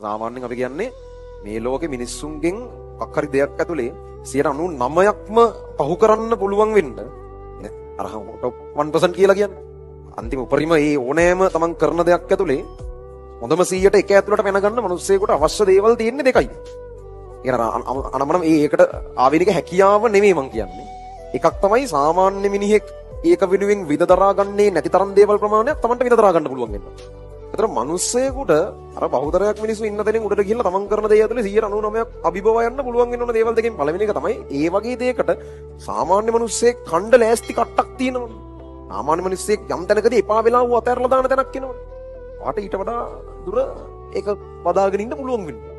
සාමාන්‍යයෙන් අපි කියන්නේ මේ ලෝකේ මිනිස්සුන්ගෙන් මොකක් හරි දෙයක් ඇතුලේ 99%ක්ම පහු කරන්න පුළුවන් වෙන්න අර 1% කියලා කියන්නේ. අන්තිම උපරිම ඒ ඕනෑම තමන් කරන දෙයක් ඇතුලේ හොඳම 100ට එක ඇතුළට පැන ගන්න මිනිස්සෙකුට අවශ්‍ය දේවල් තියෙන්නේ දෙකයි. අනමනම් ඒකට ආවේනික හැකියාව නෙමෙයි මං කියන්නේ. එකක් තමයි සාමාන්‍ය මිනිහෙක් ඒක වෙනුවෙන් විඳ දරා ගන්නේ නැති තරම් දේවල් ප්‍රමාණයක් තමන්ට විඳ දරා ගන්න පුළුවන් වෙනවා. ඒතර මිනිස්සෙකුට අර බහුතරයක් මිනිස්සු ඉන්න තැනින් උඩට ගිහිල්ලා තමන් කරන දේ ඇතුලේ 99%ක් අභිභව යන්න පුළුවන් වෙන දේවල් දෙකෙන් පළවෙනි එක තමයි ඒ වගේ දෙයකට සාමාන්‍ය මිනිස්සෙක් කණ්ඩ ලෑස්ති කට්ටක් තියෙනවා. සාමාන්‍ය මිනිස්සෙක් යම් තැනකදී එපා වෙලා වූ අතහැරලා දාන තැනක් එනවා. වාට ඊට වඩා දුර ඒක බදාගෙන ඉන්න පුළුවන් වෙනවා.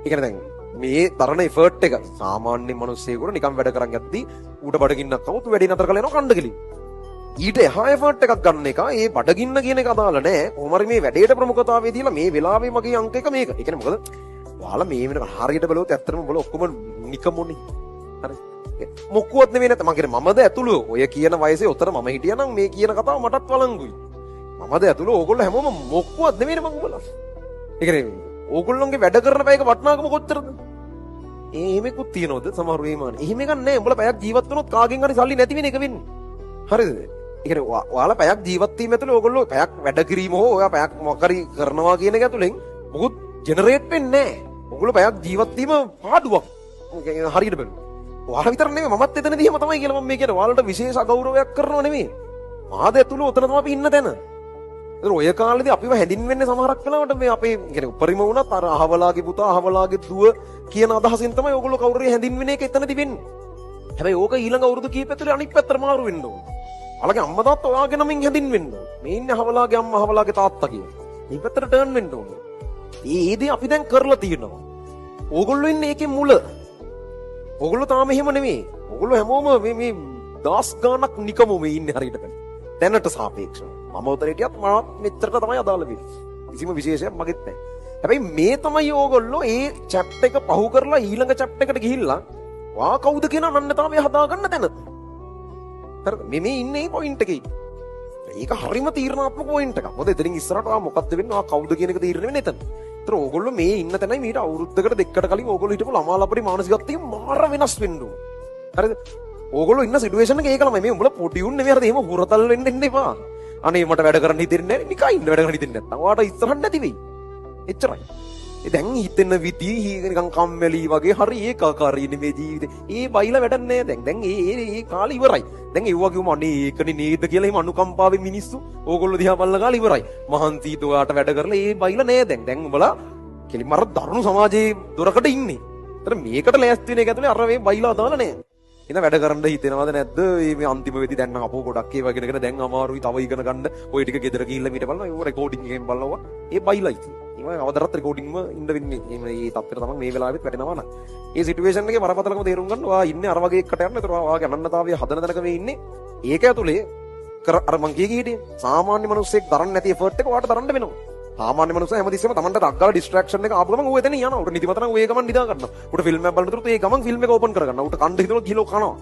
ඒ කියන්නේ දැන් මේ තරණ එෆර්ට් එක සාමාන්‍ය මිනිස්සෙකුට නිකන් වැඩ කරන් යද්දී ඌට බඩගින්නක් આવුත් වැඩි නතර කරලා යනවා කණ්ඩ කෙලින්. ඊට එහා එෆර්ට් එකක් ගන්න එක ඒ බඩගින්න කියන එක අදාළ නැහැ. කොහොම හරි මේ වැඩේට ප්‍රමුඛතාවය දීලා මේ වෙලාවේ මගේ අංක එක මේක. ඒ කියන්නේ මොකද? ඔයාලා මේ වෙන හරියට බලුවොත් ඇත්තටම බල ඔක්කොම නිකමුනේ. හරි. මොකුවත් නෙවෙයි නැත්නම් මම කියන්නේ මමද ඇතුළු ඔය කියන වයසේ උතර මම හිටියානම් මේ කියන කතාව මටත් වළංගුයි. මමද ඇතුළු ඕගොල්ලෝ හැමෝම මොකුවත් නෙවෙයි මම උඹලා. ඒ කියන්නේ ඕගොල්ලෝගේ වැඩ කරන පැයක වටිනාකම කොච්චරද? එහෙමකුත් තියනවද සමහර වේමානේ. එහෙම එකක් නැහැ. උඹලා පැයක් ජීවත් වුණොත් කාගෙන් හරි සල්ලි නැති වෙන එක වෙන්නේ. හරිද? ඒ කියන්නේ ඔයාලා පැයක් ජීවත් වීම ඇතුළේ ඕගොල්ලෝ පැයක් වැඩ කිරීම හෝ ඔයා පැයක් මොකක් හරි කරනවා කියන එක ඇතුළෙන් මොකුත් ජෙනරේට් වෙන්නේ නැහැ. ඕගොල්ලෝ පැයක් ජීවත් වීම පාඩුවක්. හරියට බලන්න. ඔයාලා විතර නෙමෙයි මමත් එතනදී එහෙම තමයි කියලා මම මේ කියන්නේ. ඔයාලට විශේෂ අගෞරවයක් කරනව නෙමෙයි. මාද ඇතුළේ උතන තමයි අපි ඉන්න තැන. ඒතර ඔය කාලේදී අපිව හැඳින්වෙන්නේ සමහරක් වෙලාවට මේ අපේ කියන්නේ උපරිම වුණත් අර අහවලාගේ පුතා අහවලාගේ දුව කියන අදහසින් තමයි ඕගොල්ලෝ කවුරු හරි හැඳින්වෙන එක එතනදී වෙන්නේ. හැබැයි ඕක ඊළඟ අවුරුදු කීප ඇතුලේ අනිත් පැත්තට මාරු වෙන්න ඕන. ඔයාලගේ අම්මා තාත්තා ඔයාගේ නමින් හැඳින්වෙන්න ඕන. මේ ඉන්නේ අහවලාගේ අම්මා අහවලාගේ තාත්තා කියන. මේ පැත්තට ටර්න් වෙන්න ඕන. ඒ දේ අපි දැන් කරලා තියෙනවා. ඕගොල්ලෝ ඉන්නේ ඒකේ මුල. ඕගොල්ලෝ තාම එහෙම නෙමෙයි. ඕගොල්ලෝ හැමෝම මේ දස් ගාණක් නිකමු මේ ඉන්නේ හරියට බලන්න. දැනට සාපේක්ෂව. මම උතර හිටියත් මාත් මෙච්චරට තමයි අදාළ වෙන්නේ. කිසිම විශේෂයක් මගෙත් නැහැ. හැබැයි මේ තමයි ඕගොල්ලෝ ඒ චැප්ටර් එක පහු කරලා ඊළඟ චැප්ටර් එකට ගිහිල්ලා වා කවුද කියන අනන්‍යතාවය හදාගන්න තැන. හරිද? මේ ඉන්නේ පොයින්ට් එකේ. ඒක හරිම තීරණාත්මක පොයින්ට් එකක්. මොකද එතනින් ඉස්සරහට මොකක්ද වෙන්නේ? කවුද කියන එක තීරණය වෙන්නේ එතන. ඒතර ඕගොල්ලෝ මේ ඉන්න තැනයි මීට අවුරුද්දකට දෙකකට කලින් ඕගොල්ලෝ හිටපු ළමා ලපටි මානසිකත්වය මාර වෙනස් වෙන්න ඕන. හරිද? ඕගොල්ලෝ ඉන්න සිටුේෂන් එක ඒකලමයි. මේ උඹලා පොටි උන්නේ නෙවෙයි. හරිද? එහෙම හුරතල් වෙන්න එන්න එපා. අනේ මට වැඩ කරන්න හිතෙන්නේ නැහැ. නිකන් ඉන්න වැඩ කරන්න හිතෙන්නේ නැත්තම් ඔයාට ඉස්සරහට නැති වෙයි. එච්චරයි. දැන් හිතෙන විදිහ නිකන් කම්මැලි වගේ හරි ඒකාකාරී නේ මේ ජීවිතේ. ඒ බයිලා වැඩක් නැහැ දැන්. දැන් ඒ කාලේ ඉවරයි. දැන් ඒ වගේම අනේ ඒකනේ නේද කියලා එහෙම අනුකම්පාවෙන් මිනිස්සු ඕගොල්ලෝ දිහා බලන කාලේ ඉවරයි. මහන්සියට ඔයාට වැඩ කරලා ඒ බයිලා නෑ දැන්. දැන් උඹලා කෙලින්ම අර දරුණු සමාජයේ දොරකට ඉන්නේ. ඒතර මේකට ලෑස්ති වෙන එක ඇතුලේ අර මේ බයිලා දාලා නෑ. ඉතින් වැඩ කරන්න හිතෙනවද නැද්ද? මේ අන්තිම වෙදි දැන් නම් අපෝ ගොඩක් ඒවා ඉගෙනගෙන දැන් අමාරුයි තව ඉගෙන ගන්න. ඔය ටික ගෙදර ගිහිල්ලා මීට බලනවා. ඒ රෙකෝඩින් එකෙන් බලනවා. ඒ බයිලා ඉතින්. ඊම අවදරත් රෙකෝඩින්ම ඉන්න වෙන්නේ. මේ තත්ත්වයට තමයි මේ වෙලාවෙත් වැටෙනවා නම්. ඒ සිටුේෂන් එකේ බරපතලකම තේරුම් ගන්න. ඔයා ඉන්නේ අර වගේ එකට යන්න. ඒතර ඔයාගේ අනන්‍යතාවය හදන තැනක මේ ඉන්නේ. ඒක ඇතුලේ අර මං කිය කීටියේ සාමාන්‍ය මිනිස්සෙක් දරන්න නැති එෆර්ට් එක ඔයාට දරන්න වෙනවා. සාමාන්‍ය මිනිස්සු හැමතිස්සෙම තමන්ට අග්ගාල ඩිස්ට්‍රැක්ෂන් එක ආපු ගමන් ඌ එතන යනවා. උට නිදිමත නම් ඌ ඒ ගමන් නිදා ගන්නවා. උට ෆිල්ම් එකක් බලනතුරුත් ඒ ගමන් ෆිල්ම් එක ඕපන් කරගන්නවා. උට කණ්ඩ හිතනවා කිලෝ කනවා.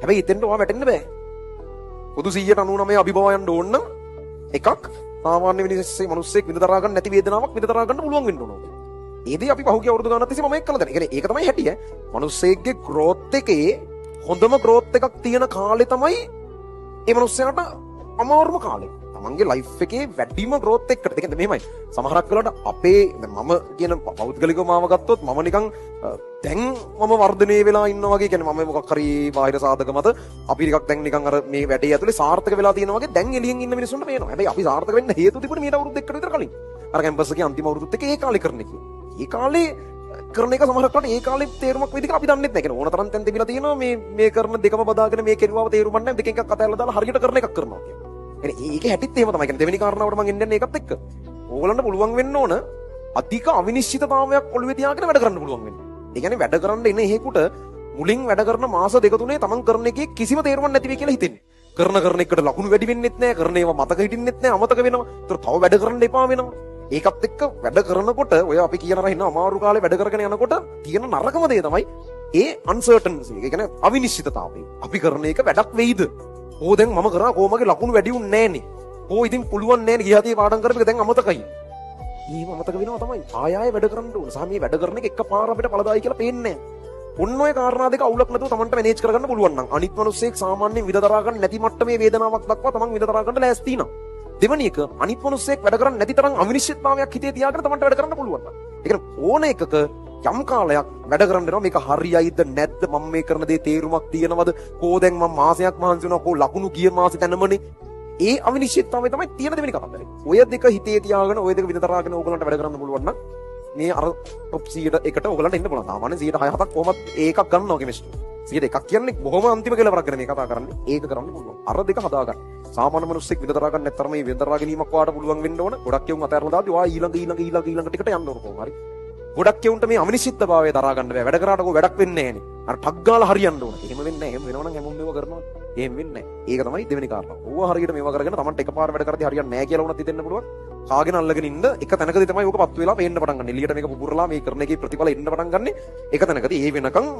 හැබැයි එතෙන්ට ඔයා වැටෙන්න බෑ. පොදු 199 අභිභව යන්න ඕන නම් එකක් සාමාන්‍ය මිනිස්සෙක් විඳ දරා ගන්න නැති වේදනාවක් විඳ දරා ගන්න පුළුවන් වෙන්න ඕන. ඒදී අපි පහුගිය අවුරුදු ගානක් තිස්සේ මම ඒක කළා දැන්. ඒ කියන්නේ ඒක තමයි හැටි ඈ. මිනිස්සෙක්ගේ growth එකේ හොඳම growth එකක් තියෙන කාලේ තමයි ඒ මිනිස්සයාට අමාරුම කාලේ. තමන්ගේ ලයිෆ් එකේ වැඩිම growth එකකට. ඒ කියන්නේ මෙහෙමයි. සමහරක් වෙලාවට අපේ මම කියන පෞද්ගලිකව මාව ගත්තොත් මම නිකන් දැන් මම වර්ධනය වෙලා ඉන්නවා වගේ. කියන්නේ මම මොකක් හරි බාහිර සාධක මත අපි ටිකක් දැන් නිකන් අර මේ වැඩේ ඇතුලේ සාර්ථක වෙලා තියෙනවා වගේ දැන් එළියෙන් ඉන්න මිනිස්සුන්ට පේනවා. හැබැයි අපි සාර්ථක වෙන්න හේතු තිබුණේ මීට අවුරුදු දෙකකට විතර කලින්. අර කැම්පස් එකේ අන්තිම අවුරුදුත් එක ඒ කාලේ කරන එක. ඒ කාලේ කරන එක සමහරක් වෙලාවට ඒ කාලේ තේරුමක් වෙයිද කියලා අපි දන්නේ නැහැ. කියන්නේ ඕන තරම් තැන් තිබිලා තියෙනවා මේ කරන දෙකම බදාගෙන මේ කෙරුවාව තේරුම් නැහැ. දෙකෙන් එකක් අතහැරලා දාලා හරියට කරන එකක් කරනවා කියන්නේ. ඒකේ හැටිත් එහෙම තමයි. කියන්නේ දෙවෙනි කාරණාවට මම එන්නේ ඒකත් එක්ක. ඕගොල්ලන්ට පුළුවන් වෙන්න ඕන අධික අවිනිශ්චිතතාවයක් ඔළුවේ තියාගෙන වැඩ කරන්න පුළුවන් වෙන්න. ඒ කියන්නේ වැඩ කරන්න එන එහෙකට මුලින් වැඩ කරන මාස දෙක තුනේ තමන් කරන එකේ කිසිම තේරුමක් නැති වෙයි කියලා හිතෙන්නේ. කරන එකට ලකුණු වැඩි වෙන්නෙත් නැහැ. කරන ඒවා මතක හිටින්නෙත් නැහැ. අමතක වෙනවා. ඒතර තව වැඩ කරන්න එපා වෙනවා. ඒකත් එක්ක වැඩ කරනකොට ඔය අපි කියන අර ඉන්න අමාරු කාලේ වැඩ කරගෙන යනකොට තියෙන නරකම දේ තමයි ඒ අන්සර්ටන්සි. ඒ කියන්නේ අවිනිශ්චිතතාවය. අපි කරන එක වැඩක් වෙයිද? ඕ දැන් මම කරා කොහමගේ ලකුණු වැඩි උන්නේ නැහනේ. ඕ ඉතින් පුළුවන් නැහනේ ගියහතිය පාඩම් කරපේක දැන් අමතකයි. ඊම අමතක වෙනවා තමයි. ආයෙ වැඩ කරන්න ඕන. සහ මේ වැඩ කරන එක එකපාර අපිට ඵලදායි කියලා පේන්නේ නැහැ. ඔන්න ඔය කාරණා දෙක අවුලක් නැතුව Tamanට මැනේජ් කරගන්න පුළුවන් නම් අනිත් මිනිස්සෙක් සාමාන්‍යයෙන් විඳ දරා ගන්න නැති මට්ටමේ වේදනාවක් දක්වා Taman විඳ දරා ගන්න ලෑස්ති නම්. දෙවැනි එක අනිත් මිනිස්සෙක් වැඩ කරන්නේ නැති තරම් අවිනිශ්චිතතාවයක් හිතේ තියාගෙන Tamanට වැඩ කරන්න පුළුවන් නම්. ඒ කියන්නේ ඕන එකක යම් කාලයක් වැඩ කරන්න වෙනවා මේක හරියයිද නැද්ද මම මේ කරන දේ තේරුමක් තියෙනවද කෝ දැන් මම මාසයක් මහන්සි වෙනවා කෝ ලකුණු ගිය මාසෙ තැනමනේ ඒ අවිනිශ්චිතතාවය තමයි තියෙන දෙවෙනි කතන්දරේ. ඔය දෙක හිතේ තියාගෙන ඔය දෙක විතරාගෙන ඕගලන්ට වැඩ කරන්න පුළුවන් නම් මේ අර টොප් 100කට ඕගලන්ට එන්න පුළුවන්. සාමාන්‍යයෙන් 106 7ක් කොහොමද ඒකක් ගන්නවා කෙමිස්ට්‍රි. 101ක් කියන්නේ බොහොම අන්තිම කෙලවරක් ගැන මේ කතා කරන්නේ. ඒක කරන්න පුළුවන්. අර දෙක හදාගන්න. සාමාන්‍ය මිනිස්සෙක් විතරා ගන්න නැත්තරම මේ විතරා ගැනීමක් වාට පුළුවන් වෙන්න ඕන. ගොඩක් යුන් අතහැරලා දාද්දි ඔයා ඊළඟ ටිකට යන්න ඕන කොහොම හරි. ගොඩක් යුන්ට මේ අවිනිශ්චිතභාවය දරා ගන්න බෑ. වැඩ කරාට වැඩක් වෙන්නේ නැහැ නේ. අර ටක් ගාලා හරියන්න ඕන. එහෙම වෙන්නේ නැහැ. එහෙම වෙනවනම් හැමෝම මේව කරනවා. එහෙම වෙන්නේ නැහැ. ඒක තමයි දෙවෙනි කාරණාව. ඕවා හරියට මේව කරගෙන Tamanට එකපාර වැඩ කරද්දී හරියන්නේ නැහැ කියලා වුණත් හිතෙන්න පුළුවන්. කාගෙන අල්ලගෙන ඉන්න එක තැනකදී තමයි ඕක පත්තු වෙලා පේන්න පටන් ගන්න. එළියට මේක පුපුරලා මේ කරන එකේ ප්‍රතිඵල එන්න පටන් ගන්න. එක තැනකදී ඒ වෙනකන්